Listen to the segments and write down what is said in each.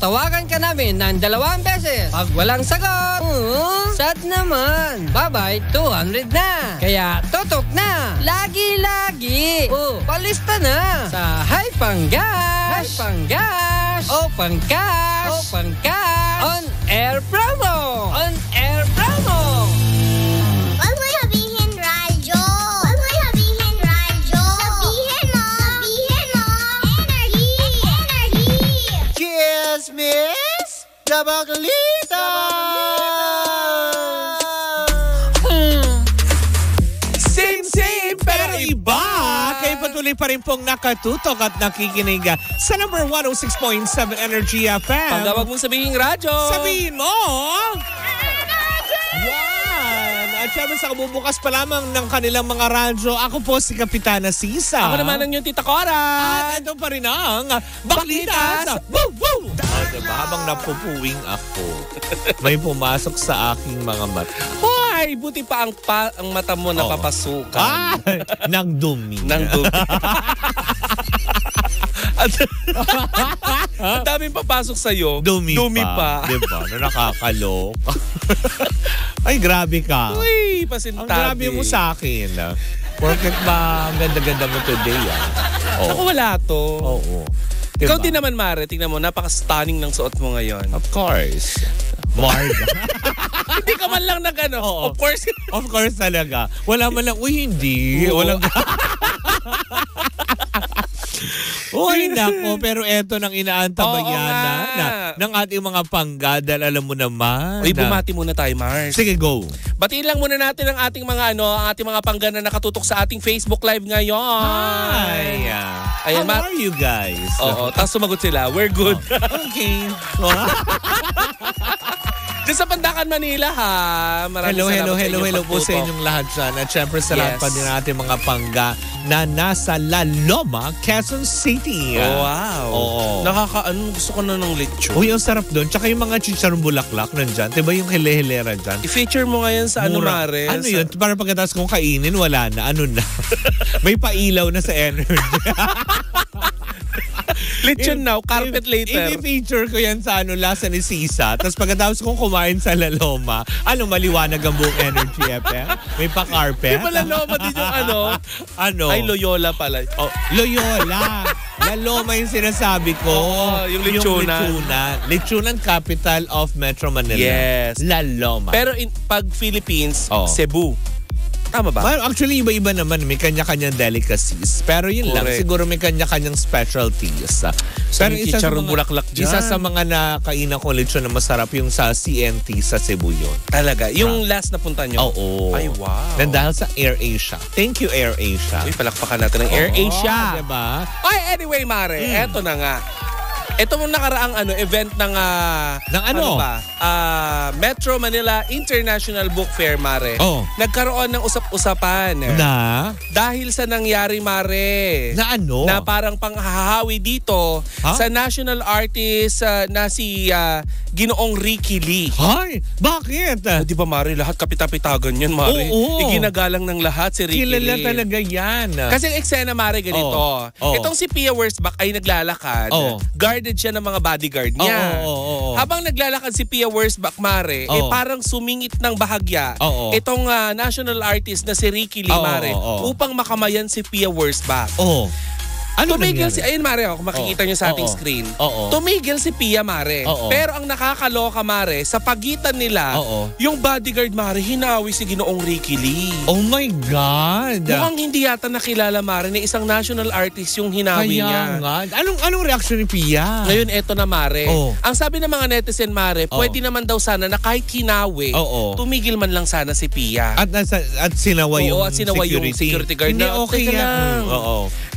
tawagan ka namin ng 2 beses. Pag walang sagot, sad naman. Bye-bye, 200 na. Kaya tutok na. Lagi-lagi. Palista na sa Hi Panggash. Hi Panggash. O Pangcash. O Pangcash. On Air Promo. On Air Promo. Wag mo sabihin radyo. Wag mo sabihin radyo. Sabihin mo. Sabihin mo. Energy. Energy. Cheers, miss! Dabaglita! Same, pero iba! Kayo patuloy pa rin pong nakatutok at nakikinig sa number 106.7 Energy FM. Pag wag mong sabihin radyo. Sabihin mo! At syempre sa kabubukas pa lamang ng kanilang mga radyo, ako po si Kapitana Sisa. Ako naman ang yung Tita Cora. At ito pa rin ang Baklitas! Woo! Woo! Diba, habang napupuwing ako, may pumasok sa aking mga mata. Hoy, buti pa ang mata mo napapasukan. Nang dumi. Nang dumi. Ang daming papasok sa'yo. Dumi pa. Diba? Na nakakalok. Ay, grabe ka. Uy, pasintabi. Ang grabe mo sa akin. Porket ba ang ganda-ganda mo today? Ako wala to. Oo. Diba? Ikaw din naman, Mare. Tingnan mo, napaka-stunning ng suot mo ngayon. Of course. Marga. Hindi ka man lang Of course. Of course talaga. Wala man lang, hindi. Walang... Uy, nako, pero eto nang inaantabayan ng ating mga panggadal, alam mo naman. Uy, bumati muna tayo, Mars. Sige, go. Batiin lang muna natin ang ating mga ating mga pangga na nakatutok sa ating Facebook Live ngayon. Hi. Ayan, how are you guys? Oo, tapos sumagot sila, we're good. Okay. Diyan sa Pandakan, Manila, ha? Maraming Hello po sa inyong lahat dyan. At syempre sa lahat pa din natin mga pangga na nasa La Loma, Quezon City. Oh, wow. Oo. Gusto ko na ng lechon. Uy, ang sarap doon. Tsaka yung mga chicharong bulaklak nandyan. Diba yung hele-helera dyan? I-feature mo ngayon sa Mare? Ano yun? Para pagkatapos kong kainin, wala na. Ano na? May pailaw na sa energy. Lechon now, carpet later. I-feature ko yan sa lasa ni Sisa. Tapos pagkatapos kong kumain sa La Loma, maliwanag ang buong Energy FM? May pa-carpet? Di ba La Loma din yung Ano? Ay, Loyola pala. Oh, Loyola. La Loma yung sinasabi ko. Yung lechonan. Lechonan capital of Metro Manila. Yes. La Loma. Pero pag Philippines, Cebu. Tama ba? Well, actually, iba-iba naman. May kanya-kanyang delicacies. Pero yun lang, siguro may kanya-kanyang specialties. Pero isa sa mga nakainan ko lechon na masarap yung sa CNT sa Cebu yun. Talaga? Yung last na punta nyo? Oo. Ay, wow. Dahil sa AirAsia. Thank you, AirAsia. Uy, palakpakan natin ng AirAsia. Diba? Ay, anyway, Mare, eto na nga. Ito mong nakaraang event ng Metro Manila International Book Fair, Mare. Nagkaroon ng usap-usapan. Na? Dahil sa nangyari, Mare. Na ano? Na parang panghahawi dito sa national artist na si Ginoong Ricky Lee. Hay? Bakit? Di ba, Mare? Lahat kapitapitagan yan, Mare. Oo. Iginagalang ng lahat si Ricky Kilala Lee. talaga yan. Kasi ang eksena, Mare, ganito. Itong si Pia Wurzbach ay naglalakad. Guarded siya ng mga bodyguard niya. Habang naglalakad si Pia Wurzbach, Mare, parang sumingit ng bahagya itong national artist na si Ricky Lee, Mare, upang makamayan si Pia Wurzbach. Ano tumigil nangyari? Ayun, Mare, kung makikita nyo sa ating screen. Tumigil si Pia, Mare. Pero ang nakakaloka, Mare, sa pagitan nila, yung bodyguard, Mare, hinawi si Ginoong Ricky Lee. Oh my God! Mukhang hindi yata nakilala, Mare, na isang national artist yung hinawi niya. Nga. Anong reaction ni Pia? Ngayon, eto na, Mare. Ang sabi ng mga netizen, Mare, pwede naman daw sana na kahit hinawi, tumigil man lang sana si Pia. At sinawa yung security guard. Hindi, okay yan.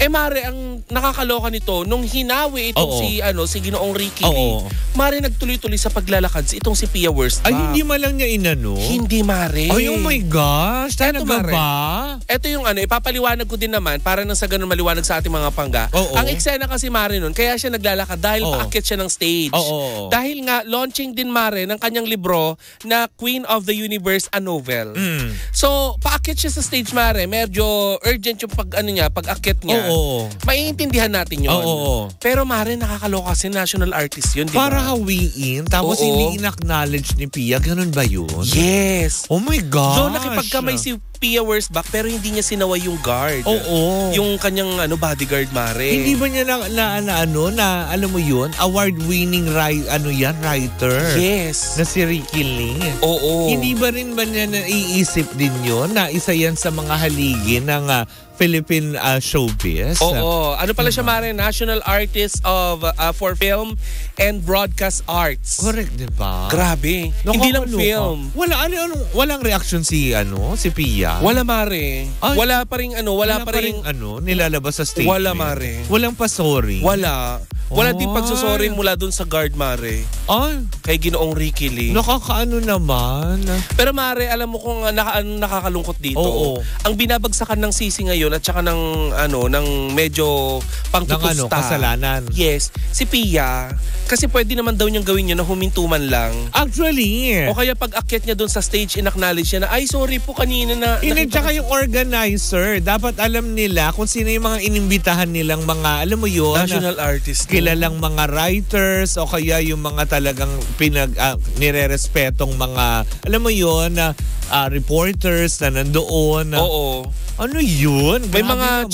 Mare, ang nakakaloka nito, nung hinawi itong si Ginoong Ricky Lee, Mare, nagtuloy-tuloy sa paglalakad itong si Pia Wurzbach. Ay, hindi man lang niya inano? Hindi, Mare. Ay, oh my gosh. Talaga ba? Ito yung ipapaliwanag ko din naman para nang sa ganun maliwanag sa ating mga pangga. Ang eksena kasi, Mare, nun, kaya siya naglalakad dahil paakyat siya ng stage. Dahil nga, launching din, Mare, ng kanyang libro na Queen of the Universe, a novel. So, paakyat siya sa stage, Mare. Medyo urgent yung pag-akyat niya. Oo. Maiintindihan natin yun. Oo. Pero Mare, nakakaloka kasi national artist yun, di ba? Para hawiin, tapos hindi in-acknowledge ni Pia. Ganun ba yun? Yes. Oh my gosh. So, nakipagkamay si Pia Wurzbach pero hindi niya sinaway yung guard. Oo. Yung kanyang bodyguard, Mare. Hindi ba niya na alam mo yun, award-winning writer? Yes. Na si Ricky Lee. Oo. Hindi ba rin ba niya naiisip din yun na isa yan sa mga haligi ng Philippine showbiz? Oo. Ano pala siya, Mare? National Artist for Film and Broadcast Arts. Correct, di ba? Grabe. Hindi lang film. Walang reaction si Pia. Wala, Mare. Ay, wala pa rin nilalabas sa statement. Wala, Mare. Walang pasori. Wala din pagsusorry mula dun sa guard, Mare. Ay. Kay Ginoong Ricky Lee. Nakakaano naman. Pero Mare, alam mo kung nakakalungkot dito. Oo. Ang binabagsakan ng sisi ngayon at saka ng medyo pangtutusta. Kasalanan. Yes. Si Pia. Kasi pwede naman daw niyang gawin yun na huminto man lang. Actually. O kaya pag akyat niya dun sa stage, in-acknowledge niya na, ay sorry po kanina na. Tsaka yung organizer, dapat alam nila kung sino yung mga inimbitahan nilang mga, alam mo yun, national artist. Kilalang mga writers o kaya yung mga talagang nirerespetong mga, alam mo yun, reporters na nandoon. Oo. Ano yun? May mga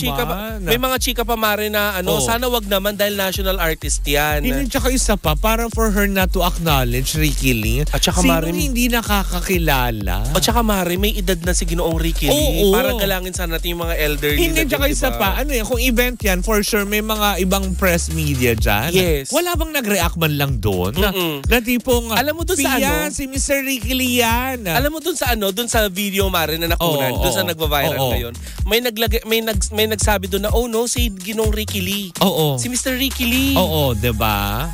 chika pa, Mare, na sana wag naman dahil national artist yan. Tsaka isa pa, para for her not to acknowledge Ricky Lee. At saka, sino Mare, hindi nakakakilala? At saka, Mare, may edad na si Ginoong Ricky Lee. Oo. Para galangin sana natin yung mga elderly. Tsaka isa pa, kung event yan, for sure, may mga ibang press media dyan. Yes. Wala bang nag-react man lang doon? Na tipong, alam mo dun sa Pia, si Mr. Ricky Lee yan. Alam mo dun sa video, Mare, na nakunan, dun sa nagva-viral ngayon. May nagsabi doon na, oh no, si Ginong Ricky Lee. Oo. Si Mr. Ricky Lee. Oo, diba?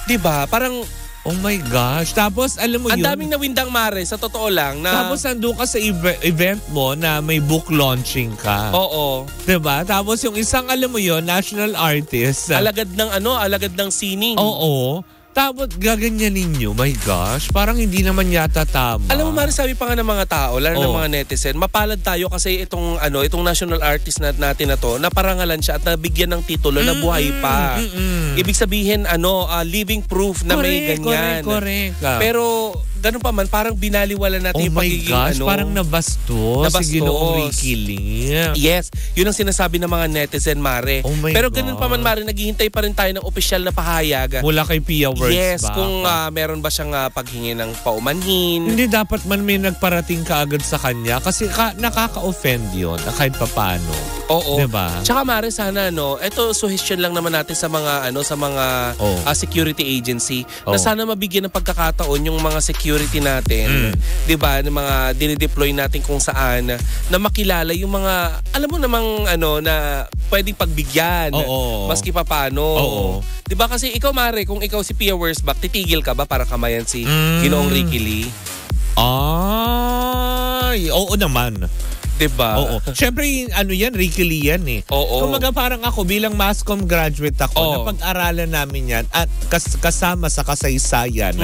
Diba? Parang, oh my gosh. Tapos, alam mo yun. Ang daming nawindang, Mare, sa totoo lang. Tapos, nandun ka sa event mo na may book launching ka. Oo. Diba? Tapos, yung isang, alam mo yun, national artist. Alagad ng sining. Oo. Tapos gaganyan ninyo, my gosh, parang hindi naman yata tama. Alam mo, Mari, sabi pa nga ng mga tao, lalo ng mga netizen, mapalad tayo kasi itong national artist natin na to, naparangalan siya at nabigyan ng titulo na buhay pa. Ibig sabihin, living proof na may ganyan. Correct. Pero ganun pa man, parang binaliwala natin yung pagiging parang nabastos. Si Ginoong Ricky Lee. Yes, yun ang sinasabi ng mga netizen, Mare. Pero ganun pa man, Mare, naghihintay pa rin tayo ng opisyal na pahayag. Mula kay Pia Wurzbach. Yes, kung meron ba siyang paghingi ng paumanhin. Hindi dapat man may nagparating kaagad sa kanya kasi nakaka-offend yun kahit papaano. Oo. Diba? Tsaka, Mare, sana ito suggestion lang naman natin sa mga security agency na sana mabigyan ng pagkakataon yung mga security natin, 'di ba, ng mga dinideploy natin kung saan na makilala yung mga alam mo namang na pwedeng pagbigyan maski papaano. 'Di ba kasi ikaw, Mare, kung ikaw si Pia Wurzbach, titigil ka ba para kamayan si Ginoong Ricky Lee? Ay, oo naman. Diba? Oo. Siyempre, Ricky Lee yan eh. Oo. Kumaga parang ako, bilang mass-comm graduate ako, napag-aralan namin yan at kasama sa kasaysayan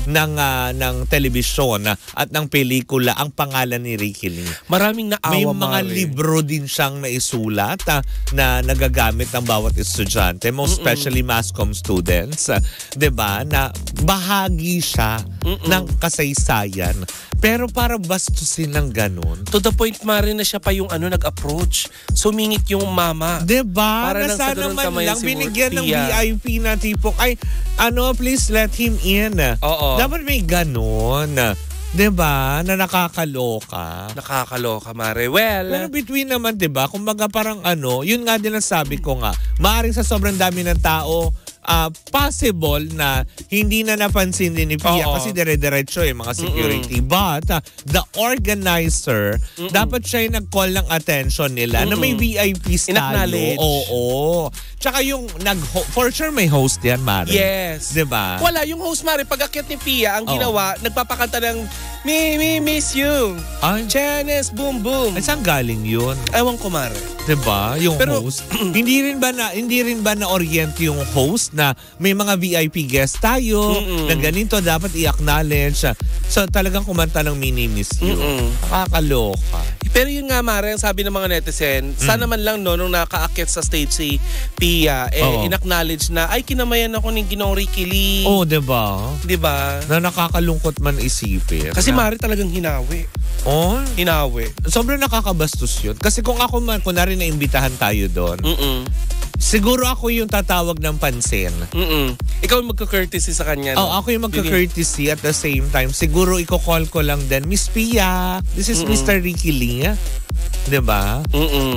ng telebisyon at ng pelikula ang pangalan ni Ricky Lee. Maraming naawa, may mga libro din siyang naisulat na nagagamit ng bawat estudyante, most especially mass-comm students. Diba? Na bahagi siya ng kasaysayan. Pero para bastusin ng ganun. To the point, Mare, na siya pa yung nag-approach. Sumingit yung mama. Diba? Para na sana man lang si binigyan ng VIP na tipong, please let him in. Oo. Dapat may ganun. Diba? Na nakakaloka. Nakakaloka, Mare. Well, pero between naman, diba? Kumbaga parang yun nga din ang sabi ko nga. Maaring sa sobrang dami ng tao, possible na hindi na napansin din ni Pia kasi dire-diretso mga security. But the organizer, dapat siya yung nag-call ng attention nila na may VIPs tayo. Oo. Tsaka yung for sure may host yan, Mare. Yes. Diba? Wala, yung host, Mare, pag-akyat ni Pia, ang ginawa, nagpapakanta ng Me Miss You. Janice Boom Boom. Ay, saan galing yun? Ewan ko, Mare. Diba? Yung host. hindi rin ba na-orient yung host na may mga VIP guest tayo na ganito dapat i-acknowledge. So talagang kumanta ng Mini Miss You. Nakakaloka. Pero yun nga, Mare, ang sabi ng mga netizen, sana man lang nung nakaakyat sa stage si Pia, in-acknowledge na, ay, kinamayan ako ni Ginoong Ricky Lee. Oo, diba? Diba? Na nakakalungkot man isipin. Kasi Mare talagang hinawi. Oh? Hinawi. Sobrang nakakabastos yun. Kasi kung ako man, kunwari naimbitahan tayo doon, siguro ako yung tatawag ng pansin. Ikaw yung magka-courtesy sa kanya. No? Ako yung magka-courtesy at the same time. Siguro i-call ko lang din, Miss Pia, this is Mr. Ricky Lee. Diba?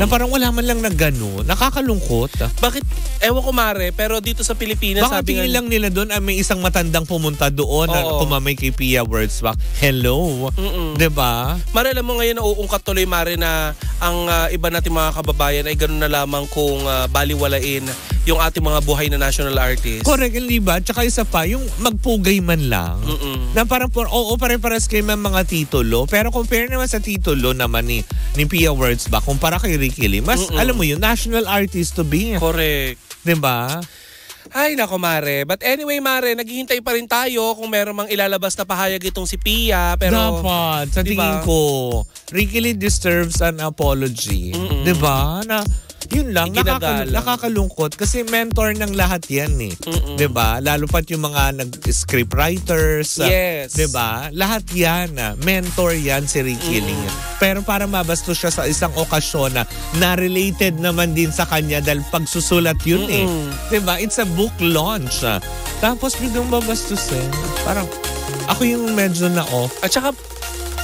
Na parang wala man lang na gano'n. Nakakalungkot. Bakit? Ewan ko, Mare, pero dito sa Pilipinas, baka sabi nga... tingin lang nila doon, may isang matandang pumunta doon na kumamay kay Pia Wurtzbach. Hello? Diba? Mare, alam mo ngayon, nauungkat tuloy, Mare, na ang iba nating mga kababayan ay gano'n na lamang kung baliwalain yung ating mga buhay na national artist. Correct, hindi ba? Tsaka isa pa, yung magpugay man lang. Na parang, pare-pares kayo mga titulo. Pero compare naman sa titulo naman ni Pia Wurtzbach, kumpara kay Ricky Lee, mas, alam mo yun, national artist to be. Correct. Diba? Ay, nako, Mare. But anyway, Mare, naghihintay pa rin tayo kung meron mang ilalabas na pahayag itong si Pia. Pero, dapat, sa tingin ko, Ricky Lee deserves an apology. Diba? Na, yun lang, nakakalungkot kasi mentor ng lahat yan eh. Diba? Lalo pat yung mga nag-script writers. Yes. Diba? Lahat yan. Mentor yan si Ricky Lee. Pero para mabastos siya sa isang okasyon na related naman din sa kanya dahil pagsusulat yun eh. Diba? It's a book launch. Tapos biglang mabastusin. Parang ako yung medyo na-off. At saka,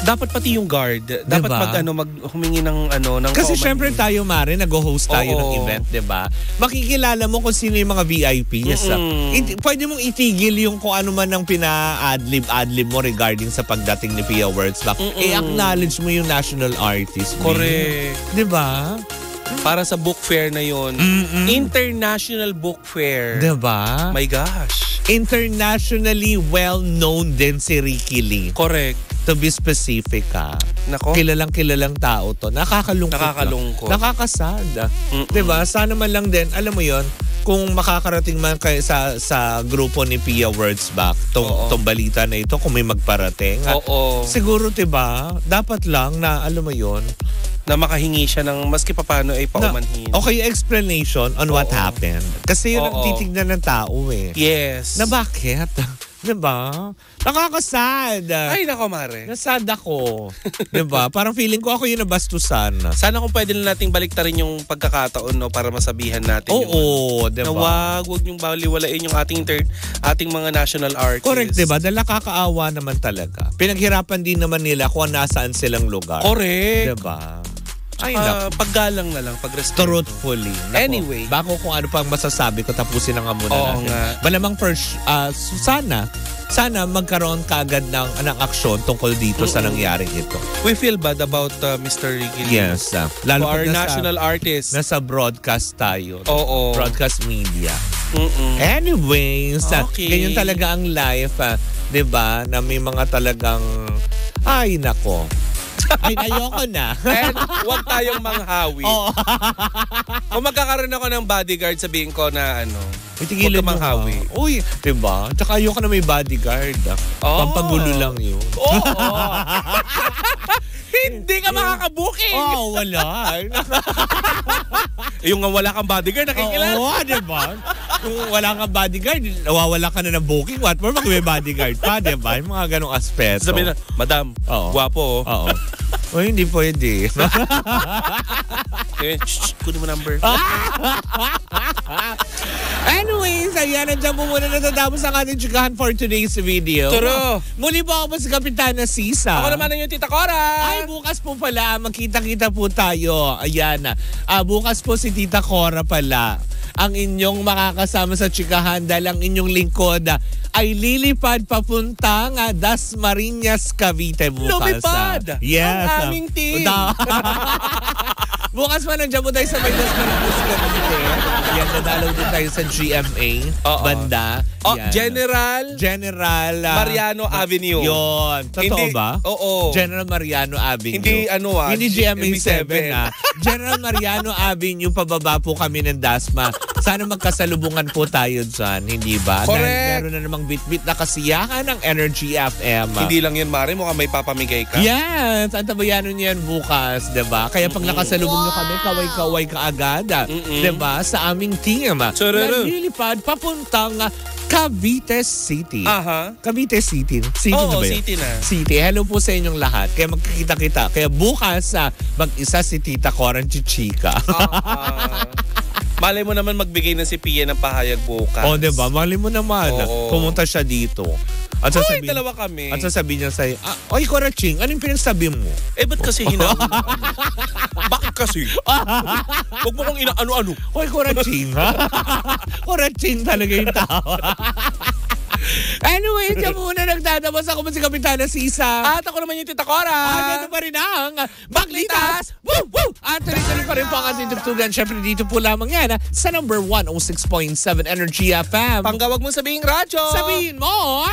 dapat pati yung guard. Dapat diba? Humingi ng ng kasi syempre tayo, Mare, nag-host tayo ng event, 'di ba? Makikilala mo kung sino yung mga VIP. Yes. Pwede mong itigil yung kung ano man ang pina-adlib mo regarding sa pagdating ni Pia Wurtzbach. I-acknowledge mo yung national artist. Correct. 'Di ba? Para sa book fair na yun. International book fair. 'Di ba? My gosh. Internationally well-known din si Ricky Lee. Correct. To be specific Nako. Kilalang tao to. Nakakalungkot. Nakakasad. Diba? Sana man lang din, alam mo yon, kung makakarating man kayo sa grupo ni Pia Wurtzbach, tong balita na ito, kung may magparating. Siguro, diba, dapat lang na, alam mo yon, na makahingi siya ng maski papano ay paumanhin. Okay, explanation on what happened. Kasi yun ang titignan ng tao eh. Yes. Na bakit? Diba? Nakakasad. Ay, nako, Mare. Nasad ako. Diba? Parang feeling ko ako yung nabastusan. Sana kung pwede na nating baliktarin yung pagkakataon, no, para masabihan natin. Diba? Na wag niyong baliwalain yung ating mga national artists. Correct, diba? Dahil nakakaawa naman talaga. Pinaghirapan din naman nila kung nasaan silang lugar. Correct. Diba? Ay, paggalang na lang, pag-respeto. Truthfully. Naku, anyway. Bago kung ano pang masasabi ko, tapusin na nga muna natin. Nga. Malamang first, sana magkaroon kaagad ng aksyon tungkol dito sa nangyaring ito. We feel bad about Mr. Ricky Lee. Yes. Lalo our national artist. Nasa broadcast tayo. Oo. Broadcast media. Anyways, ganyan talaga ang life. Diba? Na may mga talagang, ay nako. Ay, ayoko na. And huwag tayong manghawi. Kung magkakaroon ako ng bodyguard, sabihin ko na itigilan mo manghawi. Uy, diba? Tsaka ayoko na may bodyguard. Pampagulo lang yun. Hindi ka makakabuking. Wala. Yung nga wala kang bodyguard, nakikilala. Diba? Kung wala kang bodyguard, nawawala ka na ng booking. What more, mag-may bodyguard pa, diba? Yung mga ganong aspeto. Sabi na, Madam, guwapo. Hindi pwede. Kunin mo number. Anyways, ayan, nandiyan po muna natatapos ang ating chikahan for today's video. Turo. Muli po ako si Kapitana Sisa. Ako naman yung Tita Cora. Ay, bukas po pala, magkita-kita po tayo. Ayan, bukas po si Tita Cora pala ang inyong makakasama sa chikahan dahil ang inyong lingkod ay lilipad papuntang Dasmariñas, Cavite bukas. Lumipad! Yes. Ang aming team. Bukas pa nandiyan po tayo sa may Dasmariñas, Cavite. Yan, nadalaw din tayo sa GMA banda. General Mariano Avenue. Yun. Totoo ba? Oo. General Mariano Avenue. Hindi GMA 7 General Mariano Avenue, pababa po kami ng Dasma. Sana magkasalubungan po tayo dyan, hindi ba? Correct. Meron na namang bit-bit na kasiyahan ng Energy FM. Hindi lang yan, Mare. Mukhang may papamigay ka. Yes. Ang tabayanan niyan bukas, diba? Kaya pag nakasalubong nyo kami, kaway-kaway ka agad. Diba? Sa aming team. Nalilipad papuntang Cavite City. Cavite City. City na ba yun? City na. City. Hello po sa inyong lahat. Kaya magkikita-kita. Kaya bukas, mag-isa si Tita Coran Chichika. Malay mo naman magbigay na si Pia ng pahayag bukas. Diba? Malay mo naman. Pumunta siya dito. At sasabihin, dalawa kami. At sasabihin niya sa'yo, oy, Koraching, anong pinagsabi mo? Ba't kasi Bakit kasi? Huwag mo kong inaano-ano. Oy, Koraching, ha? Koraching talaga yung tao. Anyway, siya muna nagtatapos. Ako si Kapitana Sisa. At ako naman yung Tita Cora. At ito pa rin ang Baglitas. Woo! Woo! At tuloy-tuloy pa rin po ang ating tugtugan. Siyempre dito po lamang yan sa number 106.7 Energy FM. Panggawag mo sabihin radyo. Sabihin mo,